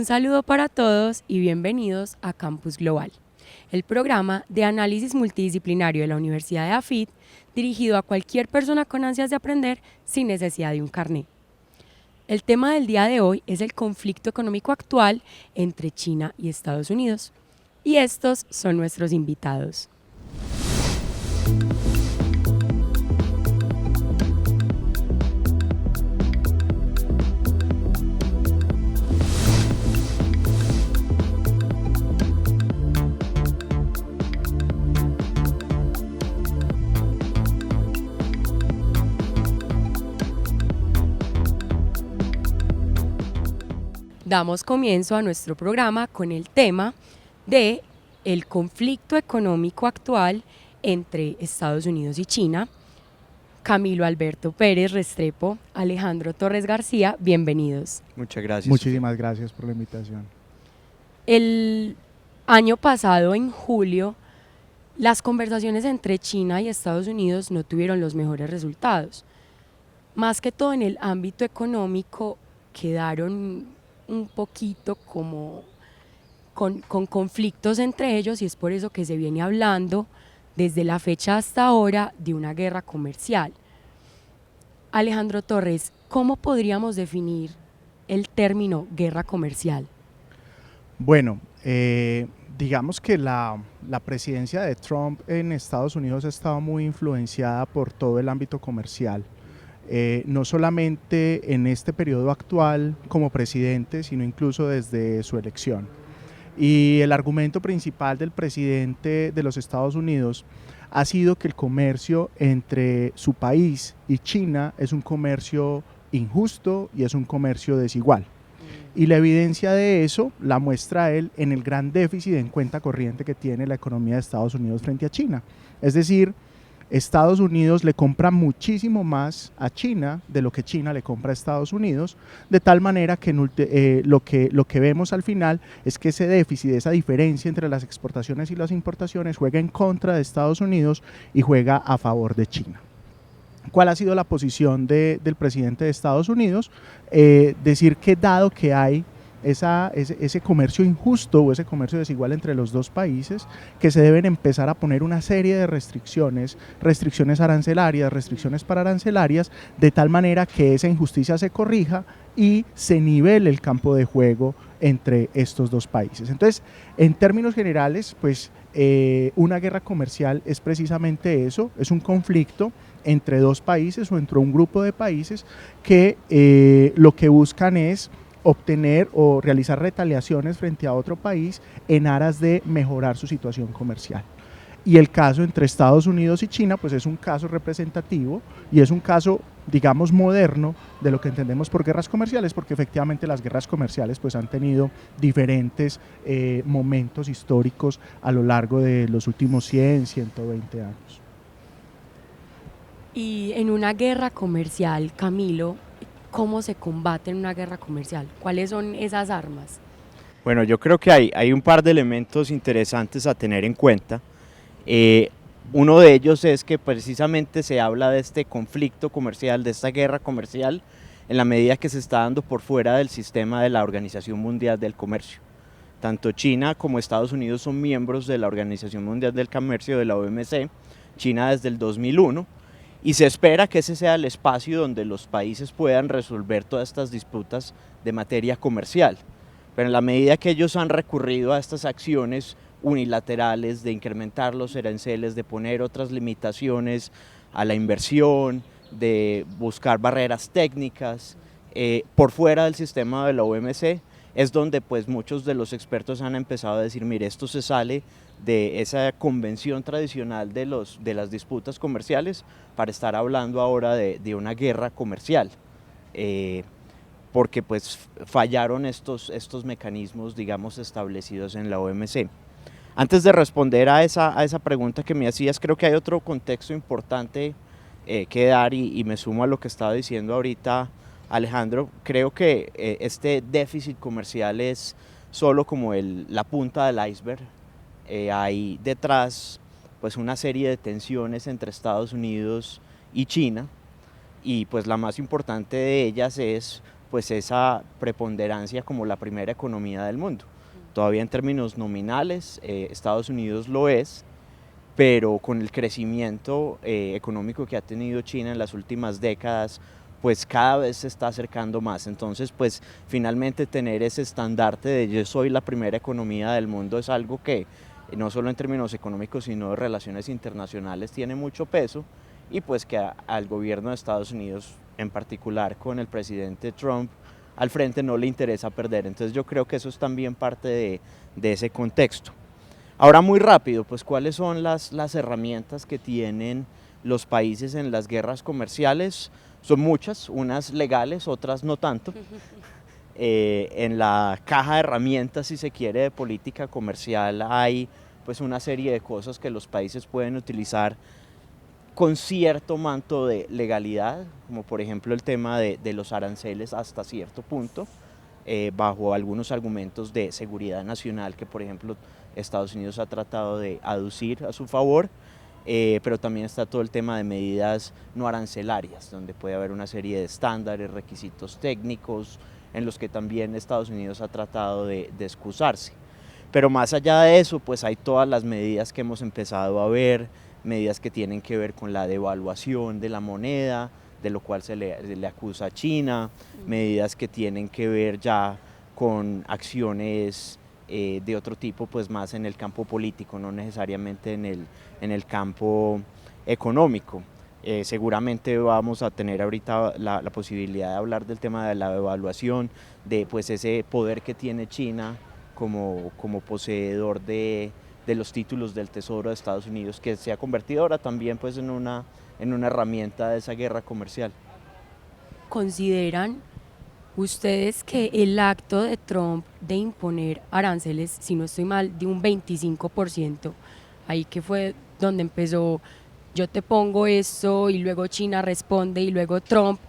Un saludo para todos y bienvenidos a Campus Global, el programa de análisis multidisciplinario de la Universidad de AFIT, dirigido a cualquier persona con ansias de aprender sin necesidad de un carné. El tema del día de hoy es el conflicto económico actual entre China y Estados Unidos. Y estos son nuestros invitados. Damos comienzo a nuestro programa con el tema de el conflicto económico actual entre Estados Unidos y China. Camilo Alberto Pérez Restrepo, Alejandro Torres García, bienvenidos. Muchas gracias. Muchísimas gracias por la invitación. El año pasado, en julio, las conversaciones entre China y Estados Unidos no tuvieron los mejores resultados. Más que todo en el ámbito económico quedaron un poquito como con conflictos entre ellos, y es por eso que se viene hablando desde la fecha hasta ahora de una guerra comercial. Alejandro Torres, ¿cómo podríamos definir el término guerra comercial? Bueno, digamos que la presidencia de Trump en Estados Unidos ha estado muy influenciada por todo el ámbito comercial. No solamente en este periodo actual como presidente, sino incluso desde su elección. Y el argumento principal del presidente de los Estados Unidos ha sido que el comercio entre su país y China es un comercio injusto y es un comercio desigual. Y la evidencia de eso la muestra él en el gran déficit en cuenta corriente que tiene la economía de Estados Unidos frente a China. Es decir, Estados Unidos le compra muchísimo más a China de lo que China le compra a Estados Unidos, de tal manera que lo que vemos al final es que ese déficit, esa diferencia entre las exportaciones y las importaciones juega en contra de Estados Unidos y juega a favor de China. ¿Cuál ha sido la posición del presidente de Estados Unidos? Decir que dado que hay ese comercio injusto o ese comercio desigual entre los dos países, que se deben empezar a poner una serie de restricciones arancelarias, restricciones pararancelarias, de tal manera que esa injusticia se corrija y se nivele el campo de juego entre estos dos países. Entonces, en términos generales, pues una guerra comercial es precisamente eso, es un conflicto entre dos países o entre un grupo de países que lo que buscan es obtener o realizar retaliaciones frente a otro país en aras de mejorar su situación comercial. Y el caso entre Estados Unidos y China pues es un caso representativo y es un caso, digamos, moderno de lo que entendemos por guerras comerciales, porque efectivamente las guerras comerciales pues han tenido diferentes momentos históricos a lo largo de los últimos 100, 120 años. Y en una guerra comercial, Camilo, ¿cómo se combate en una guerra comercial? ¿Cuáles son esas armas? Bueno, yo creo que hay un par de elementos interesantes a tener en cuenta. Uno de ellos es que precisamente se habla de este conflicto comercial, de esta guerra comercial, en la medida que se está dando por fuera del sistema de la Organización Mundial del Comercio. Tanto China como Estados Unidos son miembros de la Organización Mundial del Comercio, de la OMC, China desde el 2001, y se espera que ese sea el espacio donde los países puedan resolver todas estas disputas de materia comercial. Pero en la medida que ellos han recurrido a estas acciones unilaterales de incrementar los aranceles, de poner otras limitaciones a la inversión, de buscar barreras técnicas por fuera del sistema de la OMC, es donde pues muchos de los expertos han empezado a decir, mire, esto se sale de esa convención tradicional de las disputas comerciales para estar hablando ahora de una guerra comercial, porque pues fallaron estos mecanismos, digamos, establecidos en la OMC. Antes de responder a esa pregunta que me hacías, creo que hay otro contexto importante que dar y me sumo a lo que estaba diciendo ahorita Alejandro. Creo que este déficit comercial es solo como la punta del iceberg. Hay detrás pues una serie de tensiones entre Estados Unidos y China, y pues la más importante de ellas es pues esa preponderancia como la primera economía del mundo. Todavía en términos nominales Estados Unidos lo es, pero con el crecimiento económico que ha tenido China en las últimas décadas, pues cada vez se está acercando más. Entonces, pues finalmente tener ese estandarte de yo soy la primera economía del mundo es algo que no solo en términos económicos, sino de relaciones internacionales tiene mucho peso, y pues que al gobierno de Estados Unidos, en particular con el presidente Trump al frente, no le interesa perder. Entonces yo creo que eso es también parte de ese contexto. Ahora muy rápido, pues cuáles son las herramientas que tienen los países en las guerras comerciales. Son muchas, unas legales, otras no tanto. En la caja de herramientas, si se quiere, de política comercial hay pues una serie de cosas que los países pueden utilizar con cierto manto de legalidad, como por ejemplo el tema de los aranceles hasta cierto punto, bajo algunos argumentos de seguridad nacional que por ejemplo Estados Unidos ha tratado de aducir a su favor, pero también está todo el tema de medidas no arancelarias, donde puede haber una serie de estándares, requisitos técnicos, en los que también Estados Unidos ha tratado de excusarse. Pero más allá de eso, pues hay todas las medidas que hemos empezado a ver, medidas que tienen que ver con la devaluación de la moneda, de lo cual se le acusa a China, medidas que tienen que ver ya con acciones de otro tipo, pues más en el campo político, no necesariamente en el campo económico. Seguramente vamos a tener ahorita la posibilidad de hablar del tema de la devaluación, de pues ese poder que tiene China como poseedor de los títulos del Tesoro de Estados Unidos, que se ha convertido ahora también pues en una herramienta de esa guerra comercial. ¿Consideran ustedes que el acto de Trump de imponer aranceles, si no estoy mal, de un 25%, ahí que fue donde empezó, yo te pongo esto y luego China responde y luego Trump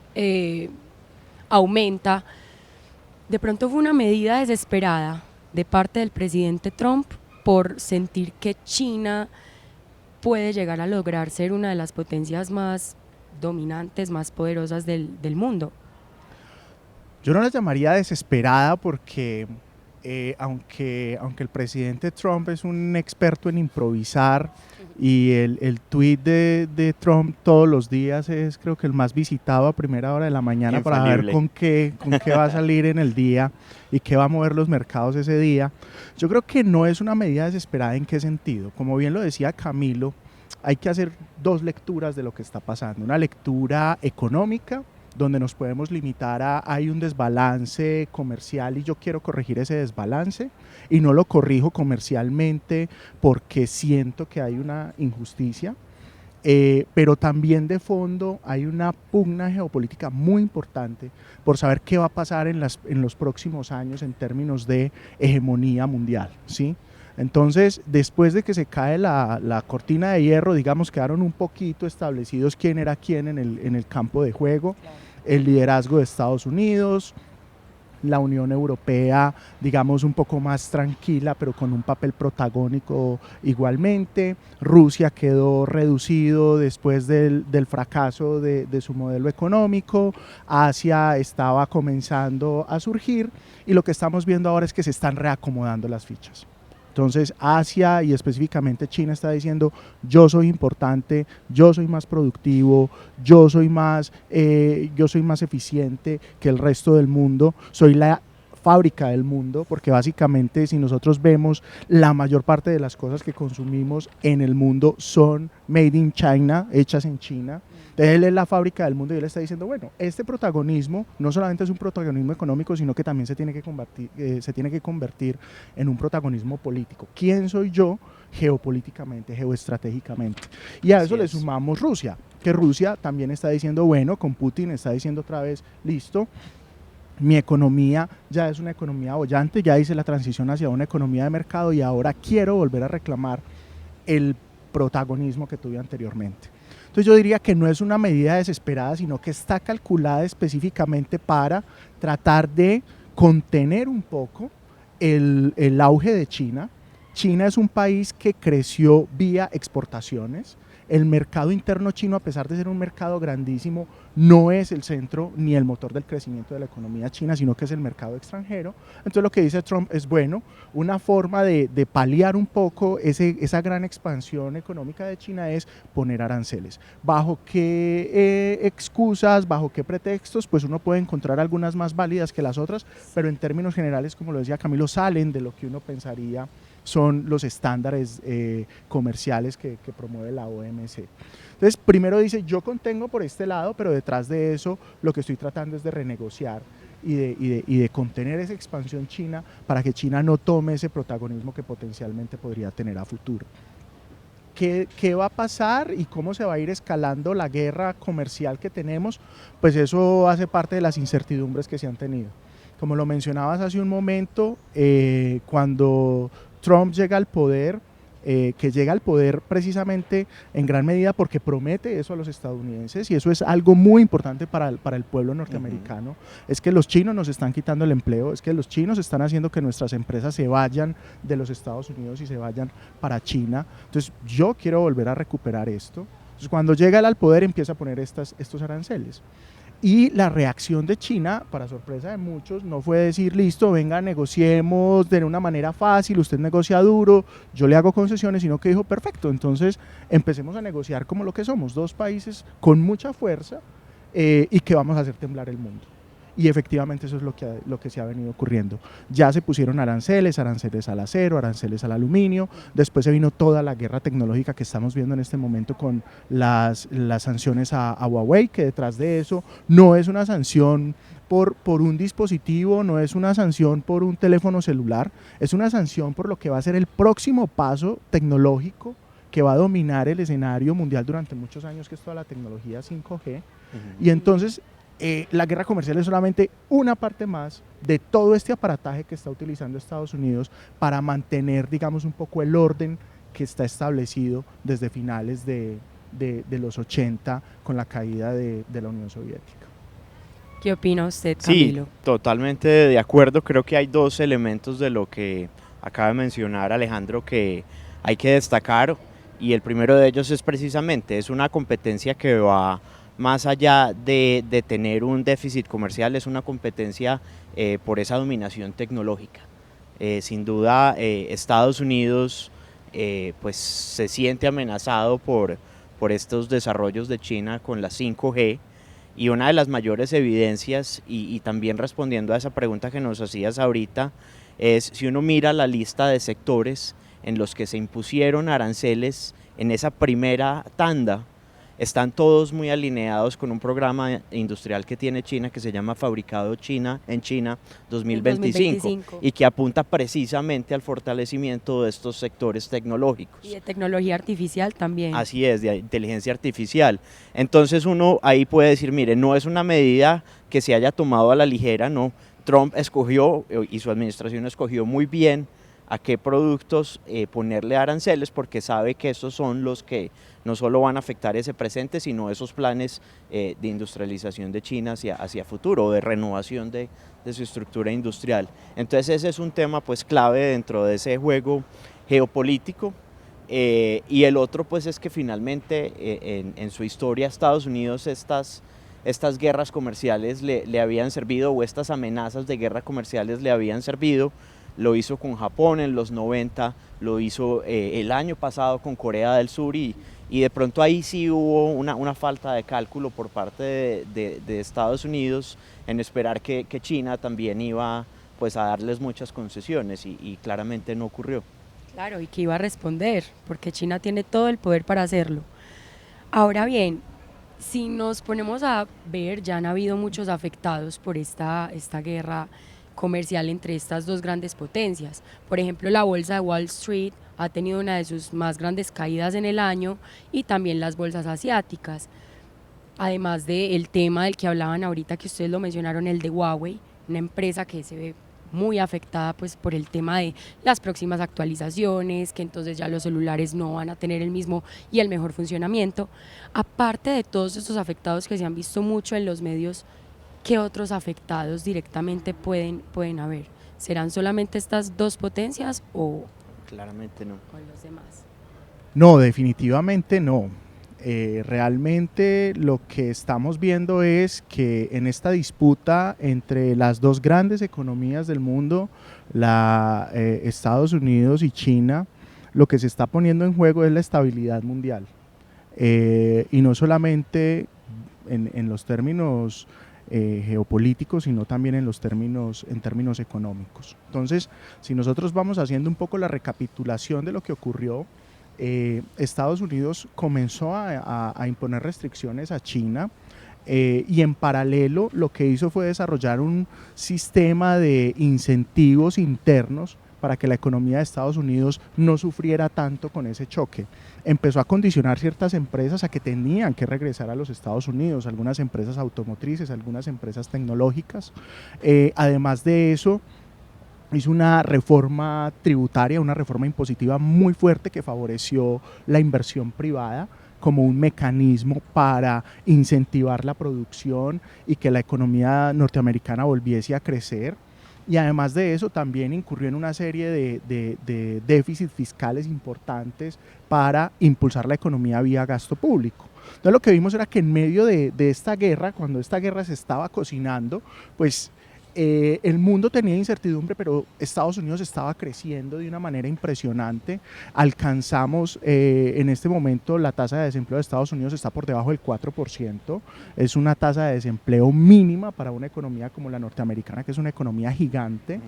aumenta, de pronto fue una medida desesperada de parte del presidente Trump por sentir que China puede llegar a lograr ser una de las potencias más dominantes, más poderosas del mundo? Yo no la llamaría desesperada porque aunque el presidente Trump es un experto en improvisar y el tweet de Trump todos los días es creo que el más visitado a primera hora de la mañana para ver con qué va a salir en el día y qué va a mover los mercados ese día, yo creo que no es una medida desesperada. ¿En qué sentido? Como bien lo decía Camilo, hay que hacer dos lecturas de lo que está pasando. Una lectura económica, donde nos podemos limitar a hay un desbalance comercial y yo quiero corregir ese desbalance y no lo corrijo comercialmente porque siento que hay una injusticia, pero también de fondo hay una pugna geopolítica muy importante por saber qué va a pasar en los próximos años en términos de hegemonía mundial, ¿sí? Entonces, después de que se cae la cortina de hierro, digamos, quedaron un poquito establecidos quién era quién en el campo de juego. Claro. El liderazgo de Estados Unidos, la Unión Europea, digamos, un poco más tranquila, pero con un papel protagónico igualmente. Rusia quedó reducido después del fracaso de su modelo económico. Asia estaba comenzando a surgir y lo que estamos viendo ahora es que se están reacomodando las fichas. Entonces Asia y específicamente China está diciendo yo soy importante, yo soy más productivo, yo soy más eficiente que el resto del mundo, soy la fábrica del mundo, porque básicamente si nosotros vemos la mayor parte de las cosas que consumimos en el mundo son made in China, hechas en China. Entonces él es la fábrica del mundo y él está diciendo, bueno, este protagonismo no solamente es un protagonismo económico, sino que también se tiene que convertir en un protagonismo político. ¿Quién soy yo geopolíticamente, geoestratégicamente? Y a eso le sumamos Rusia, que Rusia también está diciendo, bueno, con Putin está diciendo otra vez, listo, mi economía ya es una economía boyante, ya hice la transición hacia una economía de mercado y ahora quiero volver a reclamar el protagonismo que tuve anteriormente. Entonces yo diría que no es una medida desesperada, sino que está calculada específicamente para tratar de contener un poco el auge de China. China es un país que creció vía exportaciones. el mercado interno chino, a pesar de ser un mercado grandísimo, no es el centro ni el motor del crecimiento de la economía china, sino que es el mercado extranjero. Entonces lo que dice Trump es, bueno, una forma de paliar un poco esa gran expansión económica de China es poner aranceles. ¿Bajo qué excusas, bajo qué pretextos? Pues uno puede encontrar algunas más válidas que las otras, pero en términos generales, como lo decía Camilo, salen de lo que uno pensaría son los estándares comerciales que promueve la OMC. Entonces, primero dice, yo contengo por este lado, pero detrás de eso lo que estoy tratando es de renegociar y de contener esa expansión china para que China no tome ese protagonismo que potencialmente podría tener a futuro. ¿Qué va a pasar y cómo se va a ir escalando la guerra comercial que tenemos? Pues eso hace parte de las incertidumbres que se han tenido. Como lo mencionabas hace un momento, cuando Trump llega al poder, que llega al poder precisamente en gran medida porque promete eso a los estadounidenses, y eso es algo muy importante para el pueblo norteamericano, es que los chinos nos están quitando el empleo, es que los chinos están haciendo que nuestras empresas se vayan de los Estados Unidos y se vayan para China. Entonces yo quiero volver a recuperar esto. Entonces cuando llega él al poder empieza a poner estos aranceles. Y la reacción de China, para sorpresa de muchos, no fue decir, listo, venga, negociemos de una manera fácil, usted negocia duro, yo le hago concesiones, sino que dijo, perfecto, entonces empecemos a negociar como lo que somos, dos países con mucha fuerza y que vamos a hacer temblar el mundo. Y efectivamente eso es lo que se ha venido ocurriendo. Ya se pusieron aranceles al acero, aranceles al aluminio, después se vino toda la guerra tecnológica que estamos viendo en este momento con las sanciones a Huawei, que detrás de eso no es una sanción por un dispositivo, no es una sanción por un teléfono celular, es una sanción por lo que va a ser el próximo paso tecnológico que va a dominar el escenario mundial durante muchos años, que es toda la tecnología 5G. Y entonces la guerra comercial es solamente una parte más de todo este aparataje que está utilizando Estados Unidos para mantener, digamos, un poco el orden que está establecido desde finales de los 80 con la caída de la Unión Soviética. ¿Qué opina usted, Camilo? Sí, totalmente de acuerdo. Creo que hay dos elementos de lo que acaba de mencionar Alejandro que hay que destacar, y el primero de ellos es precisamente, es una competencia que va más allá de tener un déficit comercial, es una competencia por esa dominación tecnológica. Sin duda, Estados Unidos pues se siente amenazado por estos desarrollos de China con la 5G, y una de las mayores evidencias, y también respondiendo a esa pregunta que nos hacías ahorita, es si uno mira la lista de sectores en los que se impusieron aranceles en esa primera tanda, están todos muy alineados con un programa industrial que tiene China que se llama Fabricado China en China 2025 y que apunta precisamente al fortalecimiento de estos sectores tecnológicos. Y de tecnología artificial también. Así es, de inteligencia artificial. Entonces uno ahí puede decir, mire, no es una medida que se haya tomado a la ligera, no. Trump escogió y su administración escogió muy bien a qué productos ponerle aranceles, porque sabe que esos son los que no solo van a afectar ese presente, sino esos planes de industrialización de China hacia futuro, o de renovación de su estructura industrial. Entonces ese es un tema pues clave dentro de ese juego geopolítico. Y el otro pues es que finalmente en su historia Estados Unidos estas guerras comerciales le habían servido, o estas amenazas de guerra comerciales le habían servido. Lo hizo con Japón en los 90, lo hizo el año pasado con Corea del Sur, y de pronto ahí sí hubo una falta de cálculo por parte de Estados Unidos en esperar que China también iba pues a darles muchas concesiones, y claramente no ocurrió. Claro, y que iba a responder, porque China tiene todo el poder para hacerlo. Ahora bien, si nos ponemos a ver, ya han habido muchos afectados por esta guerra comercial entre estas dos grandes potencias. Por ejemplo, la bolsa de Wall Street ha tenido una de sus más grandes caídas en el año, y también las bolsas asiáticas. Además del tema del que hablaban ahorita, que ustedes lo mencionaron, el de Huawei, una empresa que se ve muy afectada pues por el tema de las próximas actualizaciones, que entonces ya los celulares no van a tener el mismo y el mejor funcionamiento. Aparte de todos estos afectados que se han visto mucho en los medios, ¿qué otros afectados directamente pueden haber? ¿Serán solamente estas dos potencias o Claramente no. con los demás? No, definitivamente no. Realmente lo que estamos viendo es que en esta disputa entre las dos grandes economías del mundo, Estados Unidos y China, lo que se está poniendo en juego es la estabilidad mundial. Y no solamente en los términos geopolíticos, sino también en términos económicos. Entonces, si nosotros vamos haciendo un poco la recapitulación de lo que ocurrió, Estados Unidos comenzó a imponer restricciones a China, y en paralelo lo que hizo fue desarrollar un sistema de incentivos internos para que la economía de Estados Unidos no sufriera tanto con ese choque. Empezó a condicionar ciertas empresas a que tenían que regresar a los Estados Unidos, algunas empresas automotrices, algunas empresas tecnológicas. Además de eso, hizo una reforma tributaria, una reforma impositiva muy fuerte que favoreció la inversión privada como un mecanismo para incentivar la producción y que la economía norteamericana volviese a crecer. Y además de eso también incurrió en una serie de déficits fiscales importantes para impulsar la economía vía gasto público. Entonces lo que vimos era que en medio de esta guerra, cuando esta guerra se estaba cocinando, pues el mundo tenía incertidumbre, pero Estados Unidos estaba creciendo de una manera impresionante. Alcanzamos en este momento la tasa de desempleo de Estados Unidos está por debajo del 4%. Es una tasa de desempleo mínima para una economía como la norteamericana, que es una economía gigante,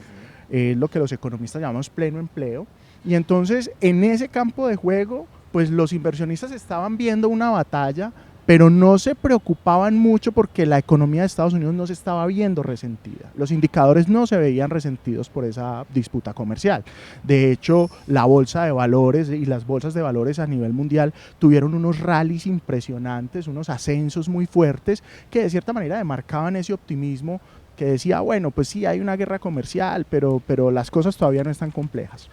lo que los economistas llamamos pleno empleo. Y entonces en ese campo de juego, pues los inversionistas estaban viendo una batalla, pero no se preocupaban mucho porque la economía de Estados Unidos no se estaba viendo resentida. Los indicadores no se veían resentidos por esa disputa comercial. De hecho, la bolsa de valores y las bolsas de valores a nivel mundial tuvieron unos rallies impresionantes, unos ascensos muy fuertes que de cierta manera demarcaban ese optimismo que decía, bueno, pues sí, hay una guerra comercial, pero las cosas todavía no están complejas.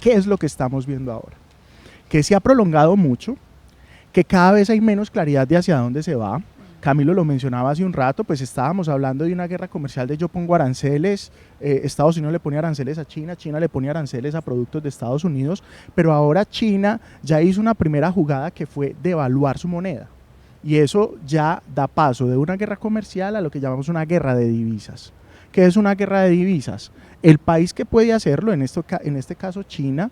¿Qué es lo que estamos viendo ahora? Que se ha prolongado mucho, que cada vez hay menos claridad de hacia dónde se va. Camilo lo mencionaba hace un rato, pues estábamos hablando de una guerra comercial de yo pongo aranceles, Estados Unidos le pone aranceles a China, China le pone aranceles a productos de Estados Unidos, pero ahora China ya hizo una primera jugada que fue devaluar su moneda. Y eso ya da paso de una guerra comercial a lo que llamamos una guerra de divisas. ¿Qué es una guerra de divisas? El país que puede hacerlo, en este caso China,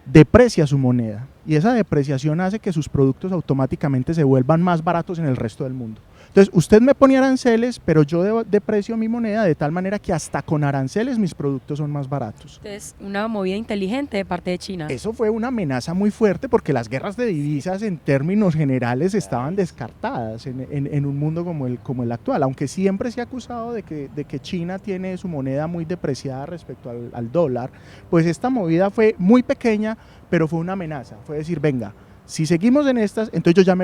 deprecia su moneda y esa depreciación hace que sus productos automáticamente se vuelvan más baratos en el resto del mundo. Entonces, usted me pone aranceles, pero yo deprecio mi moneda de tal manera que hasta con aranceles mis productos son más baratos. Entonces, una movida inteligente de parte de China. Eso fue una amenaza muy fuerte porque las guerras de divisas en términos generales estaban descartadas en un mundo como el actual, aunque siempre se ha acusado de que China tiene su moneda muy depreciada respecto al dólar, pues esta movida fue muy pequeña, pero fue una amenaza, fue decir, venga, si seguimos en estas, entonces yo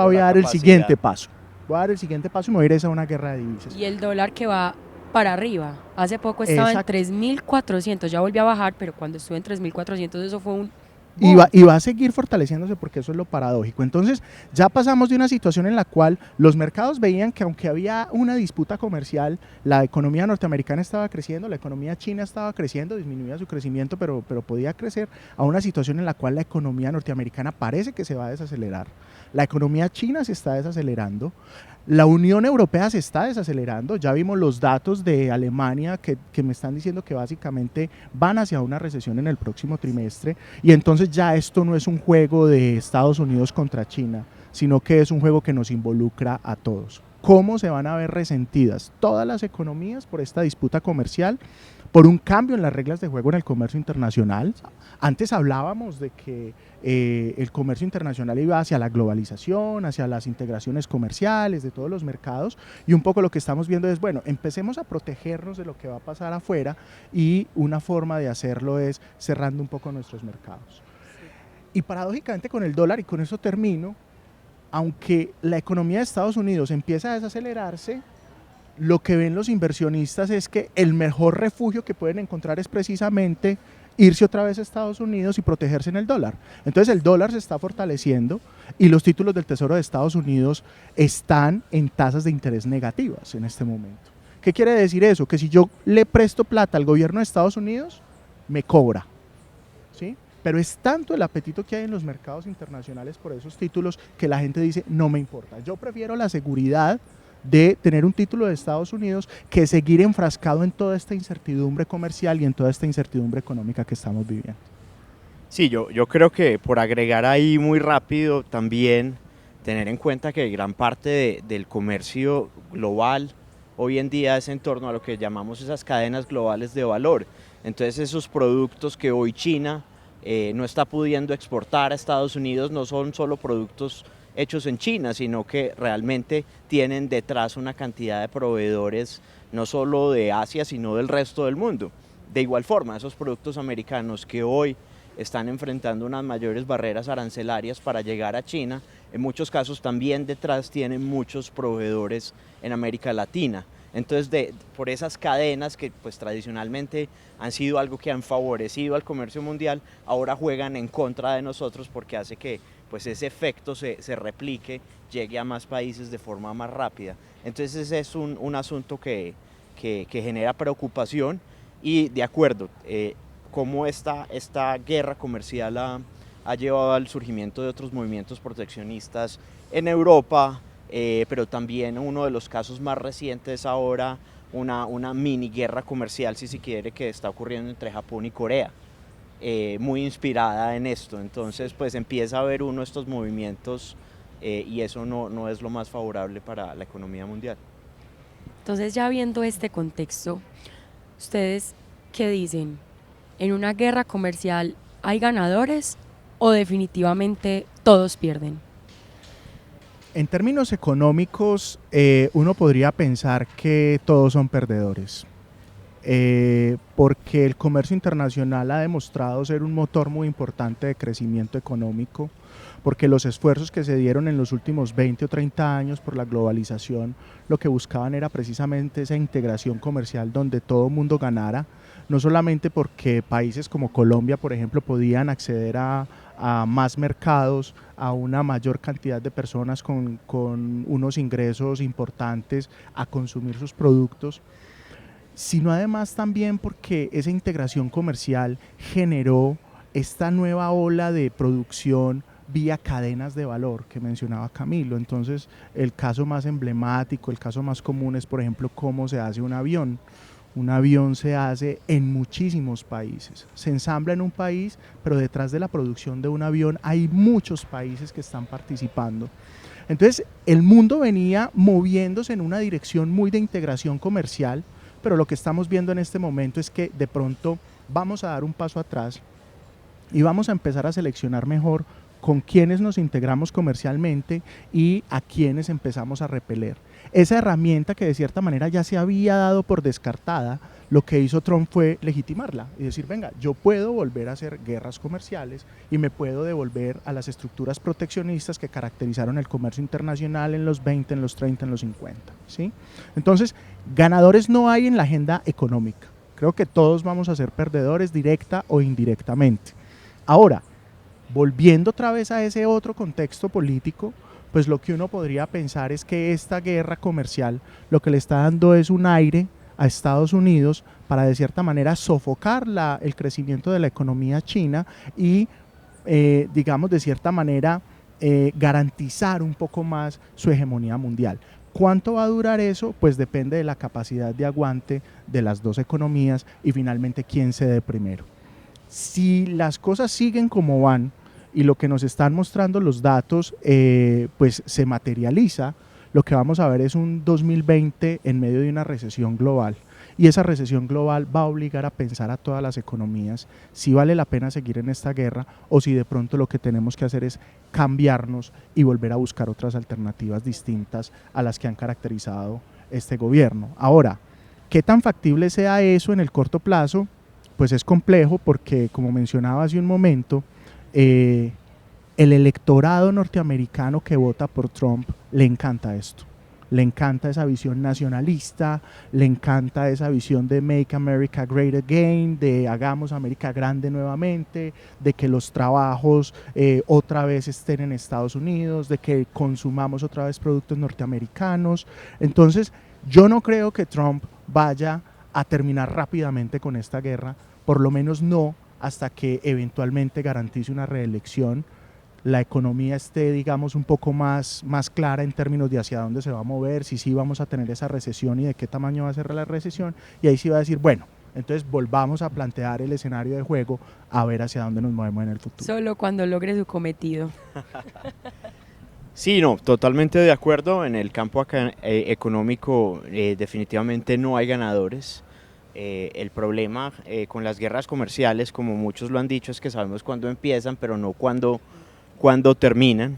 voy a dar el siguiente paso. Voy a dar el siguiente paso y me voy a ir a una guerra de divisas. Y el dólar que va para arriba. Hace poco estaba en 3.400, ya volvió a bajar, pero cuando estuvo en 3.400 eso fue un... Y va a seguir fortaleciéndose porque eso es lo paradójico. Entonces ya pasamos de una situación en la cual los mercados veían que aunque había una disputa comercial, la economía norteamericana estaba creciendo, la economía china estaba creciendo, disminuía su crecimiento, pero podía crecer, a una situación en la cual la economía norteamericana parece que se va a desacelerar. La economía china se está desacelerando, la Unión Europea se está desacelerando, ya vimos los datos de Alemania que me están diciendo que básicamente van hacia una recesión en el próximo trimestre y entonces ya esto no es un juego de Estados Unidos contra China, sino que es un juego que nos involucra a todos. ¿Cómo se van a ver resentidas todas las economías por esta disputa comercial? Por un cambio en las reglas de juego en el comercio internacional. Antes hablábamos de que el comercio internacional iba hacia la globalización, hacia las integraciones comerciales de todos los mercados, y un poco lo que estamos viendo es, bueno, empecemos a protegernos de lo que va a pasar afuera, y una forma de hacerlo es cerrando un poco nuestros mercados. Y paradójicamente con el dólar, y con eso termino, aunque la economía de Estados Unidos empieza a desacelerarse, lo que ven los inversionistas es que el mejor refugio que pueden encontrar es precisamente irse otra vez a Estados Unidos y protegerse en el dólar. Entonces el dólar se está fortaleciendo y los títulos del Tesoro de Estados Unidos están en tasas de interés negativas en este momento. ¿Qué quiere decir eso? Que si yo le presto plata al gobierno de Estados Unidos, me cobra, ¿sí? pero es tanto el apetito que hay en los mercados internacionales por esos títulos que la gente dice, no me importa, yo prefiero la seguridad de tener un título de Estados Unidos que seguir enfrascado en toda esta incertidumbre comercial y en toda esta incertidumbre económica que estamos viviendo. Sí, yo creo que por agregar ahí muy rápido también tener en cuenta que gran parte del comercio global hoy en día es en torno a lo que llamamos esas cadenas globales de valor. Entonces esos productos que hoy China no está pudiendo exportar a Estados Unidos no son solo productos hechos en China, sino que realmente tienen detrás una cantidad de proveedores no solo de Asia, sino del resto del mundo. De igual forma, esos productos americanos que hoy están enfrentando unas mayores barreras arancelarias para llegar a China, en muchos casos también detrás tienen muchos proveedores en América Latina. Entonces, por esas cadenas que pues tradicionalmente han sido algo que han favorecido al comercio mundial, ahora juegan en contra de nosotros porque hace que pues ese efecto se replique, llegue a más países de forma más rápida. Entonces ese es un asunto que genera preocupación y de acuerdo, cómo esta guerra comercial ha llevado al surgimiento de otros movimientos proteccionistas en Europa, pero también uno de los casos más recientes ahora, una mini guerra comercial, si se quiere, que está ocurriendo entre Japón y Corea, muy inspirada en esto. Entonces pues empieza a haber uno de estos movimientos y eso no es lo más favorable para la economía mundial. Entonces, ya viendo este contexto, ¿ustedes qué dicen? ¿En una guerra comercial hay ganadores o definitivamente todos pierden? En términos económicos, uno podría pensar que todos son perdedores, porque el comercio internacional ha demostrado ser un motor muy importante de crecimiento económico, porque los esfuerzos que se dieron en los últimos 20 o 30 años por la globalización, lo que buscaban era precisamente esa integración comercial donde todo el mundo ganara, no solamente porque países como Colombia, por ejemplo, podían acceder a más mercados, a una mayor cantidad de personas con unos ingresos importantes a consumir sus productos, sino además también porque esa integración comercial generó esta nueva ola de producción vía cadenas de valor que mencionaba Camilo. Entonces, el caso más emblemático, el caso más común es, por ejemplo, cómo se hace un avión. Un avión se hace en muchísimos países, se ensambla en un país, pero detrás de la producción de un avión hay muchos países que están participando. Entonces, el mundo venía moviéndose en una dirección muy de integración comercial, pero lo que estamos viendo en este momento es que de pronto vamos a dar un paso atrás y vamos a empezar a seleccionar mejor con quiénes nos integramos comercialmente y a quiénes empezamos a repeler. Esa herramienta que de cierta manera ya se había dado por descartada, lo que hizo Trump fue legitimarla y decir, venga, yo puedo volver a hacer guerras comerciales y me puedo devolver a las estructuras proteccionistas que caracterizaron el comercio internacional en los 20, en los 30, en los 50. ¿Sí? Entonces, ganadores no hay en la agenda económica. Creo que todos vamos a ser perdedores directa o indirectamente. Ahora, volviendo otra vez a ese otro contexto político, pues lo que uno podría pensar es que esta guerra comercial lo que le está dando es un aire a Estados Unidos para de cierta manera sofocar el crecimiento de la economía china y digamos de cierta manera garantizar un poco más su hegemonía mundial. ¿Cuánto va a durar eso? Pues depende de la capacidad de aguante de las dos economías y finalmente quién cede primero. Si las cosas siguen como van y lo que nos están mostrando los datos pues se materializa, lo que vamos a ver es un 2020 en medio de una recesión global. Y esa recesión global va a obligar a pensar a todas las economías si vale la pena seguir en esta guerra o si de pronto lo que tenemos que hacer es cambiarnos y volver a buscar otras alternativas distintas a las que han caracterizado este gobierno. Ahora, ¿qué tan factible sea eso en el corto plazo? Pues es complejo porque, como mencionaba hace un momento, el electorado norteamericano que vota por Trump le encanta esto. Le encanta esa visión nacionalista, le encanta esa visión de Make America Great Again, de hagamos América grande nuevamente, de que los trabajos otra vez estén en Estados Unidos, de que consumamos otra vez productos norteamericanos. Entonces, yo no creo que Trump vaya a terminar rápidamente con esta guerra, por lo menos no hasta que eventualmente garantice una reelección, la economía esté, digamos, un poco más clara en términos de hacia dónde se va a mover, si sí vamos a tener esa recesión y de qué tamaño va a ser la recesión, y ahí sí va a decir, bueno, entonces volvamos a plantear el escenario de juego a ver hacia dónde nos movemos en el futuro. Solo cuando logre su cometido. Sí, no, totalmente de acuerdo. En el campo económico definitivamente no hay ganadores. El problema con las guerras comerciales, como muchos lo han dicho, es que sabemos cuándo empiezan, pero no cuándo terminan.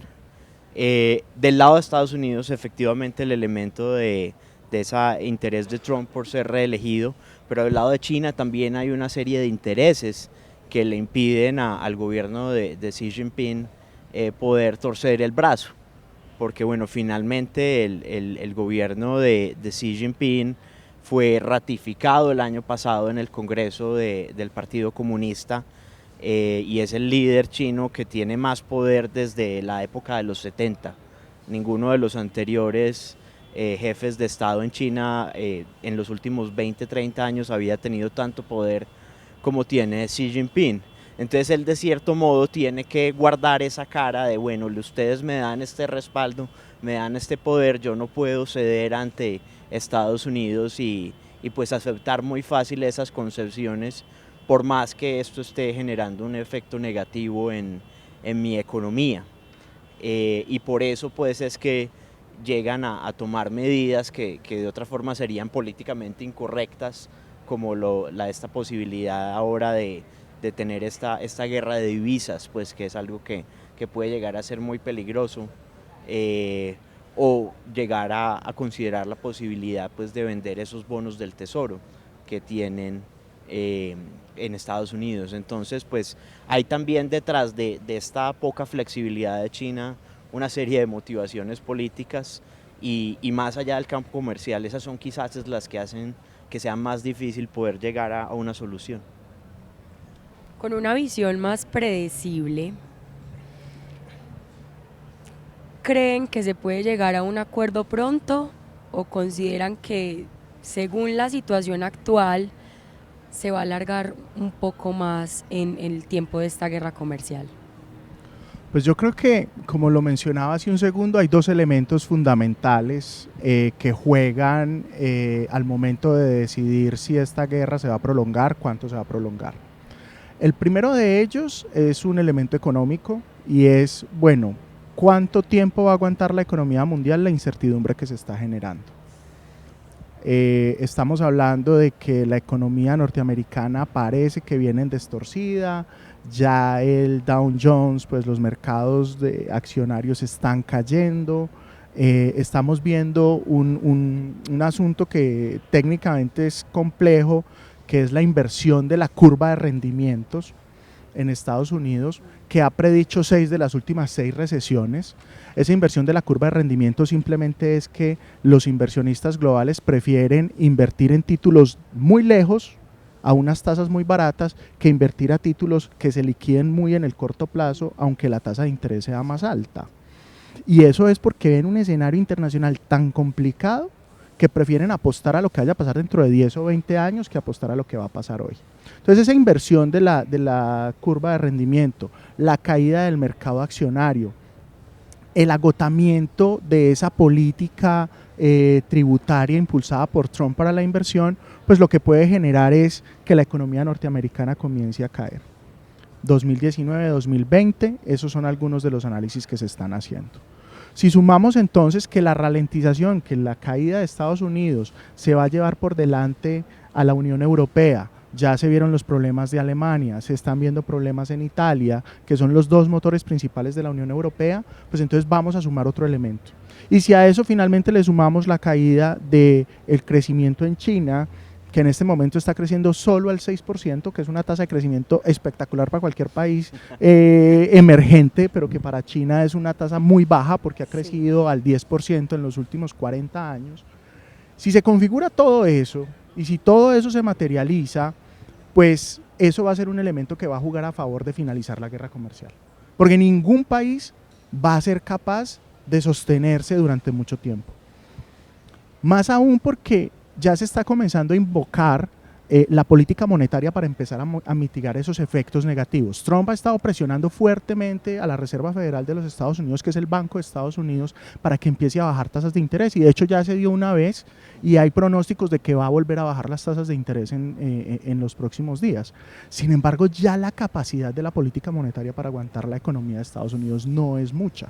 Del lado de Estados Unidos, efectivamente, el elemento de ese interés de Trump por ser reelegido, pero del lado de China también hay una serie de intereses que le impiden al gobierno de Xi Jinping poder torcer el brazo, porque bueno, finalmente el gobierno de Xi Jinping fue ratificado el año pasado en el Congreso del Partido Comunista, y es el líder chino que tiene más poder desde la época de los 70. Ninguno de los anteriores jefes de Estado en China en los últimos 20-30 años había tenido tanto poder como tiene Xi Jinping. Entonces él de cierto modo tiene que guardar esa cara de, bueno, ustedes me dan este respaldo, me dan este poder, yo no puedo ceder ante Estados Unidos y pues aceptar muy fácil esas concesiones, por más que esto esté generando un efecto negativo en mi economía. Y por eso pues es que llegan a tomar medidas que de otra forma serían políticamente incorrectas, como esta posibilidad ahora de tener esta guerra de divisas, pues que es algo que puede llegar a ser muy peligroso, o llegar a considerar la posibilidad pues de vender esos bonos del tesoro que tienen en Estados Unidos. Entonces pues hay también detrás de esta poca flexibilidad de China una serie de motivaciones políticas, y más allá del campo comercial, esas son quizás las que hacen que sea más difícil poder llegar a una solución. Con una visión más predecible, ¿creen que se puede llegar a un acuerdo pronto o consideran que, según la situación actual, se va a alargar un poco más en el tiempo de esta guerra comercial? Pues yo creo que, como lo mencionaba hace un segundo, hay dos elementos fundamentales que juegan al momento de decidir si esta guerra se va a prolongar, cuánto se va a prolongar. El primero de ellos es un elemento económico y es, bueno, ¿cuánto tiempo va a aguantar la economía mundial la incertidumbre que se está generando? Estamos hablando de que la economía norteamericana parece que viene en destorcida, ya el Dow Jones, pues los mercados de accionarios están cayendo, estamos viendo un asunto que técnicamente es complejo, que es la inversión de la curva de rendimientos en Estados Unidos, que ha predicho 6 de las últimas 6 recesiones. Esa inversión de la curva de rendimiento simplemente es que los inversionistas globales prefieren invertir en títulos muy lejos, a unas tasas muy baratas, que invertir a títulos que se liquiden muy en el corto plazo, aunque la tasa de interés sea más alta. Y eso es porque ven un escenario internacional tan complicado que prefieren apostar a lo que vaya a pasar dentro de 10 o 20 años que apostar a lo que va a pasar hoy. Entonces esa inversión de la curva de rendimiento, la caída del mercado accionario, el agotamiento de esa política tributaria impulsada por Trump para la inversión, pues lo que puede generar es que la economía norteamericana comience a caer. 2019, 2020, esos son algunos de los análisis que se están haciendo. Si sumamos entonces que la ralentización, que la caída de Estados Unidos se va a llevar por delante a la Unión Europea, ya se vieron los problemas de Alemania, se están viendo problemas en Italia, que son los dos motores principales de la Unión Europea, pues entonces vamos a sumar otro elemento. Y si a eso finalmente le sumamos la caída del crecimiento en China, que en este momento está creciendo solo al 6%, que es una tasa de crecimiento espectacular para cualquier país emergente, pero que para China es una tasa muy baja porque ha crecido al 10% en los últimos 40 años. Si se configura todo eso y si todo eso se materializa, pues eso va a ser un elemento que va a jugar a favor de finalizar la guerra comercial. Porque ningún país va a ser capaz de sostenerse durante mucho tiempo. Más aún porque ya se está comenzando a invocar la política monetaria para empezar a mitigar esos efectos negativos. Trump ha estado presionando fuertemente a la Reserva Federal de los Estados Unidos, que es el Banco de Estados Unidos, para que empiece a bajar tasas de interés, y de hecho ya se dio una vez y hay pronósticos de que va a volver a bajar las tasas de interés en los próximos días. Sin embargo, ya la capacidad de la política monetaria para aguantar la economía de Estados Unidos no es mucha,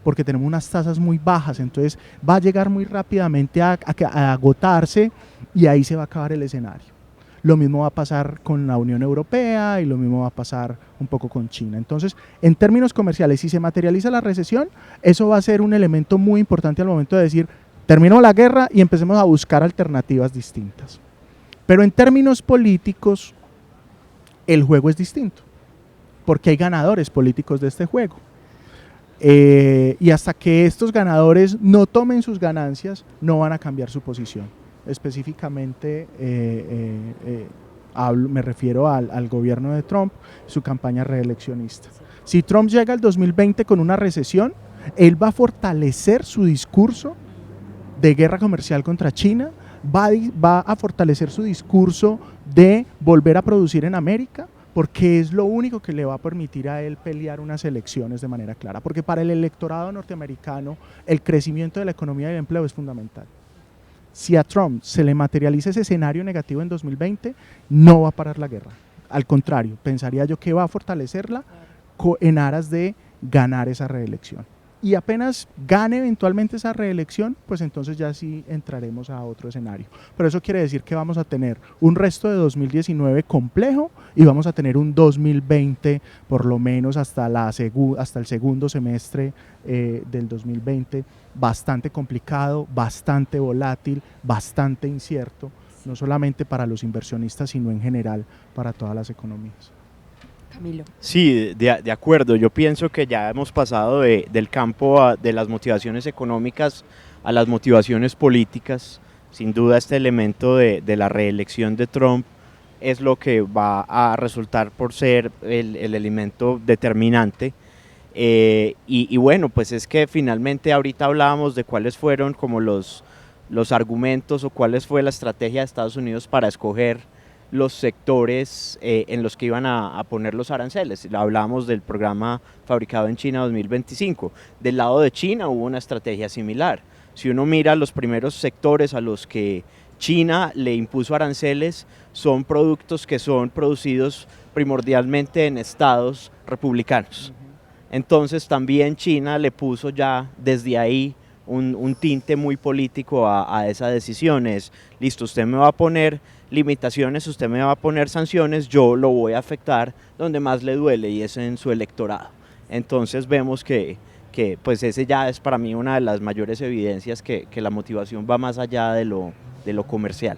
porque tenemos unas tasas muy bajas, entonces va a llegar muy rápidamente a agotarse y ahí se va a acabar el escenario. Lo mismo va a pasar con la Unión Europea y lo mismo va a pasar un poco con China. Entonces, en términos comerciales, si se materializa la recesión, eso va a ser un elemento muy importante al momento de decir, terminó la guerra y empecemos a buscar alternativas distintas. Pero en términos políticos, el juego es distinto, porque hay ganadores políticos de este juego. Y hasta que estos ganadores no tomen sus ganancias, no van a cambiar su posición. Específicamente me refiero al gobierno de Trump, su campaña reeleccionista. Si Trump llega al 2020 con una recesión, él va a fortalecer su discurso de guerra comercial contra China, va a fortalecer su discurso de volver a producir en América, porque es lo único que le va a permitir a él pelear unas elecciones de manera clara, porque para el electorado norteamericano el crecimiento de la economía y el empleo es fundamental. Si a Trump se le materializa ese escenario negativo en 2020, no va a parar la guerra. Al contrario, pensaría yo que va a fortalecerla en aras de ganar esa reelección. Y apenas gane eventualmente esa reelección, pues entonces ya sí entraremos a otro escenario. Pero eso quiere decir que vamos a tener un resto de 2019 complejo y vamos a tener un 2020 por lo menos hasta el segundo semestre del 2020 bastante complicado, bastante volátil, bastante incierto, no solamente para los inversionistas, sino en general para todas las economías. Camilo. Sí, de acuerdo. Yo pienso que ya hemos pasado del campo de las motivaciones económicas a las motivaciones políticas. Sin duda este elemento de la reelección de Trump es lo que va a resultar por ser el elemento determinante. Y bueno, pues es que finalmente ahorita hablábamos de cuáles fueron como los argumentos o cuál fue la estrategia de Estados Unidos para escoger los sectores en los que iban a poner los aranceles. Hablábamos del programa Fabricado en China 2025. Del lado de China hubo una estrategia similar. Si uno mira los primeros sectores a los que China le impuso aranceles, son productos que son producidos primordialmente en estados republicanos. Entonces también China le puso ya desde ahí un tinte muy político a esa decisión. Es, listo, usted me va a poner limitaciones, usted me va a poner sanciones, yo lo voy a afectar donde más le duele y es en su electorado. Entonces vemos que pues ese ya es para mí una de las mayores evidencias que la motivación va más allá de lo comercial.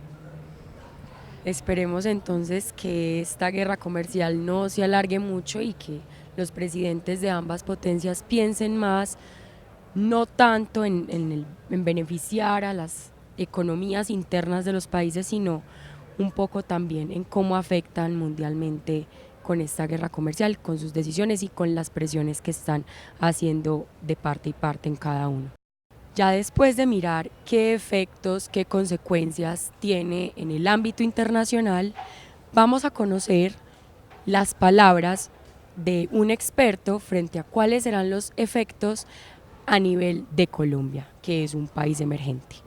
Esperemos entonces que esta guerra comercial no se alargue mucho y que los presidentes de ambas potencias piensen más, no tanto en beneficiar a las economías internas de los países, sino un poco también en cómo afectan mundialmente con esta guerra comercial, con sus decisiones y con las presiones que están haciendo de parte y parte en cada uno. Ya después de mirar qué efectos, qué consecuencias tiene en el ámbito internacional, vamos a conocer las palabras de un experto frente a cuáles serán los efectos a nivel de Colombia, que es un país emergente.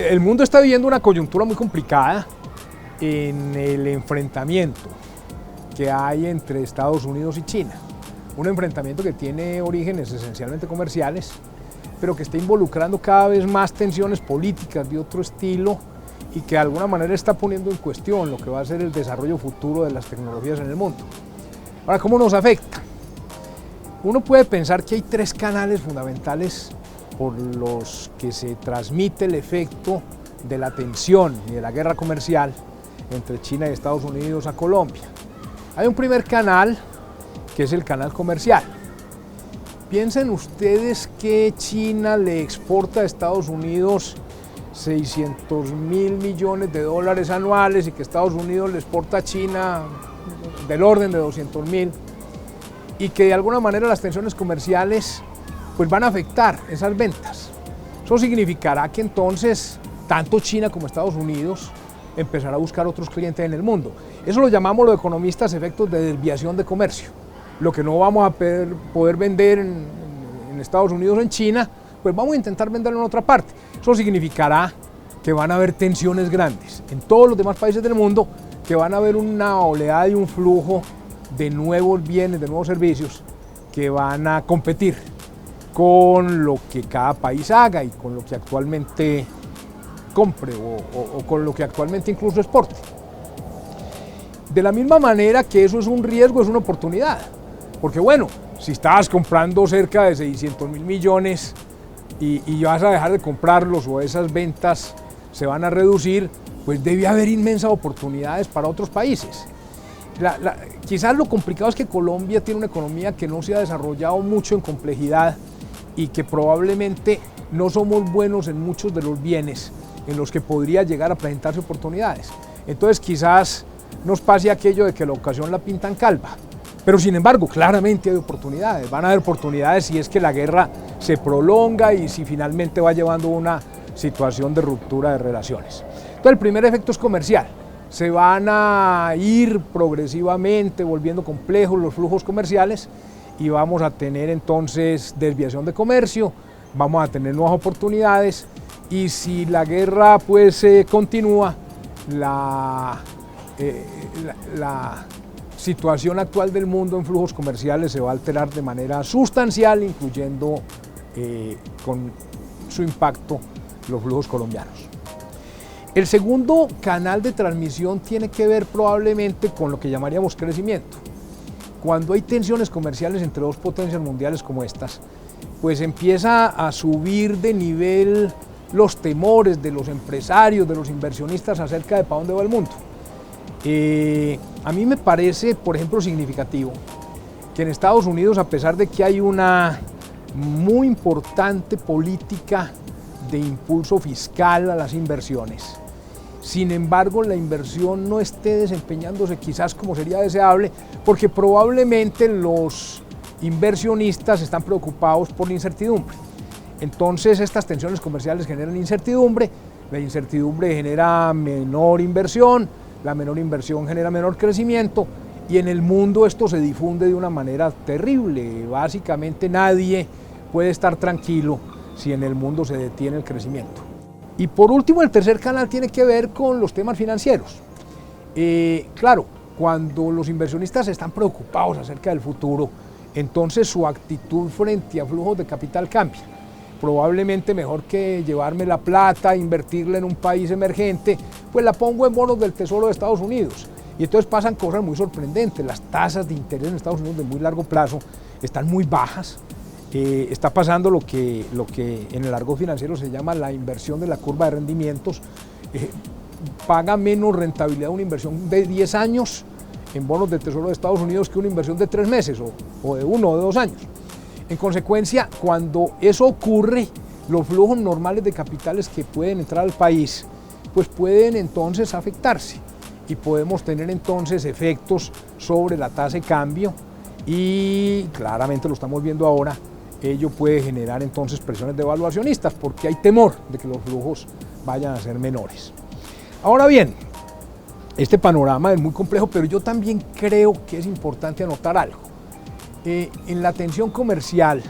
El mundo está viviendo una coyuntura muy complicada en el enfrentamiento que hay entre Estados Unidos y China. Un enfrentamiento que tiene orígenes esencialmente comerciales, pero que está involucrando cada vez más tensiones políticas de otro estilo y que de alguna manera está poniendo en cuestión lo que va a ser el desarrollo futuro de las tecnologías en el mundo. Ahora, ¿cómo nos afecta? Uno puede pensar que hay tres canales fundamentales por los que se transmite el efecto de la tensión y de la guerra comercial entre China y Estados Unidos a Colombia. Hay un primer canal, que es el canal comercial. Piensen ustedes que China le exporta a Estados Unidos 600.000 millones de dólares anuales y que Estados Unidos le exporta a China del orden de 200.000 y que de alguna manera las tensiones comerciales pues van a afectar esas ventas. Eso significará que entonces tanto China como Estados Unidos empezar a buscar otros clientes en el mundo. Eso lo llamamos los economistas efectos de desviación de comercio. Lo que no vamos a poder vender en Estados Unidos o en China, pues vamos a intentar venderlo en otra parte. Eso significará que van a haber tensiones grandes en todos los demás países del mundo, que van a haber una oleada y un flujo de nuevos bienes, de nuevos servicios que van a competir con lo que cada país haga y con lo que actualmente compre o con lo que actualmente incluso exporte. De la misma manera que eso es un riesgo, es una oportunidad, porque bueno, si estabas comprando cerca de 600.000 millones y vas a dejar de comprarlos o esas ventas se van a reducir, pues debe haber inmensas oportunidades para otros países. Quizás lo complicado es que Colombia tiene una economía que no se ha desarrollado mucho en complejidad y que probablemente no somos buenos en muchos de los bienes en los que podría llegar a presentarse oportunidades. Entonces quizás nos pase aquello de que la ocasión la pintan calva. Pero sin embargo, claramente hay oportunidades. Van a haber oportunidades si es que la guerra se prolonga y si finalmente va llevando a una situación de ruptura de relaciones. Entonces el primer efecto es comercial. Se van a ir progresivamente volviendo complejos los flujos comerciales y vamos a tener entonces desviación de comercio, vamos a tener nuevas oportunidades y si la guerra pues continúa, la situación actual del mundo en flujos comerciales se va a alterar de manera sustancial, incluyendo con su impacto los flujos colombianos. El segundo canal de transmisión tiene que ver probablemente con lo que llamaríamos crecimiento. Cuando hay tensiones comerciales entre dos potencias mundiales como estas, pues empieza a subir de nivel los temores de los empresarios, de los inversionistas acerca de para dónde va el mundo. A mí me parece, por ejemplo, significativo que en Estados Unidos, a pesar de que hay una muy importante política de impulso fiscal a las inversiones, sin embargo la inversión no esté desempeñándose quizás como sería deseable, porque probablemente los inversionistas están preocupados por la incertidumbre. Entonces estas tensiones comerciales generan incertidumbre, la incertidumbre genera menor inversión, la menor inversión genera menor crecimiento y en el mundo esto se difunde de una manera terrible. Básicamente nadie puede estar tranquilo si en el mundo se detiene el crecimiento. Y por último, el tercer canal tiene que ver con los temas financieros. Claro, cuando los inversionistas están preocupados acerca del futuro, entonces su actitud frente a flujos de capital cambia. Probablemente mejor que llevarme la plata, invertirla en un país emergente, pues la pongo en bonos del Tesoro de Estados Unidos. Y entonces pasan cosas muy sorprendentes. Las tasas de interés en Estados Unidos de muy largo plazo están muy bajas. Está pasando lo que en el argot financiero se llama la inversión de la curva de rendimientos. Paga menos rentabilidad una inversión de 10 años en bonos del Tesoro de Estados Unidos que una inversión de 3 meses o de 1 o de 2 años. En consecuencia, cuando eso ocurre, los flujos normales de capitales que pueden entrar al país, pues pueden entonces afectarse y podemos tener entonces efectos sobre la tasa de cambio y claramente lo estamos viendo ahora, ello puede generar entonces presiones devaluacionistas porque hay temor de que los flujos vayan a ser menores. Ahora bien, este panorama es muy complejo, pero yo también creo que es importante anotar algo. En la tensión comercial,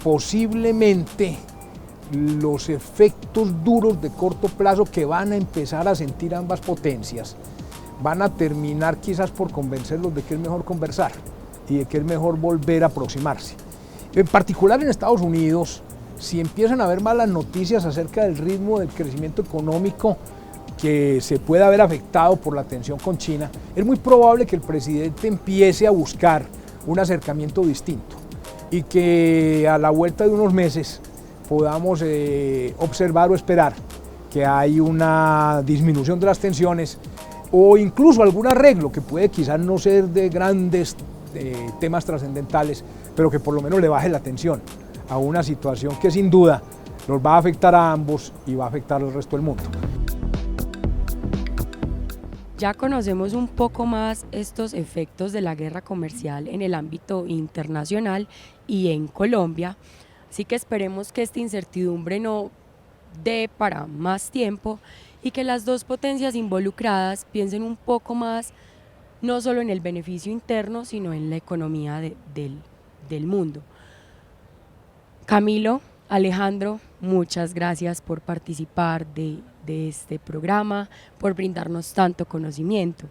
posiblemente los efectos duros de corto plazo que van a empezar a sentir ambas potencias van a terminar quizás por convencerlos de que es mejor conversar y de que es mejor volver a aproximarse. En particular en Estados Unidos, si empiezan a haber malas noticias acerca del ritmo del crecimiento económico que se puede haber afectado por la tensión con China, es muy probable que el presidente empiece a buscar un acercamiento distinto y que a la vuelta de unos meses podamos observar o esperar que hay una disminución de las tensiones o incluso algún arreglo que puede quizás no ser de grandes temas trascendentales, pero que por lo menos le baje la tensión a una situación que sin duda nos va a afectar a ambos y va a afectar al resto del mundo. Ya conocemos un poco más estos efectos de la guerra comercial en el ámbito internacional y en Colombia, así que esperemos que esta incertidumbre no dé para más tiempo y que las dos potencias involucradas piensen un poco más no solo en el beneficio interno, sino en la economía del mundo. Camilo, Alejandro, muchas gracias por participar de este programa, por brindarnos tanto conocimiento.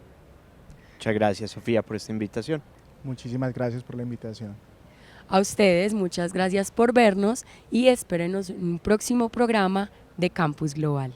Muchas gracias, Sofía, por esta invitación. Muchísimas gracias por la invitación. A ustedes, muchas gracias por vernos y espérenos en un próximo programa de Campus Global.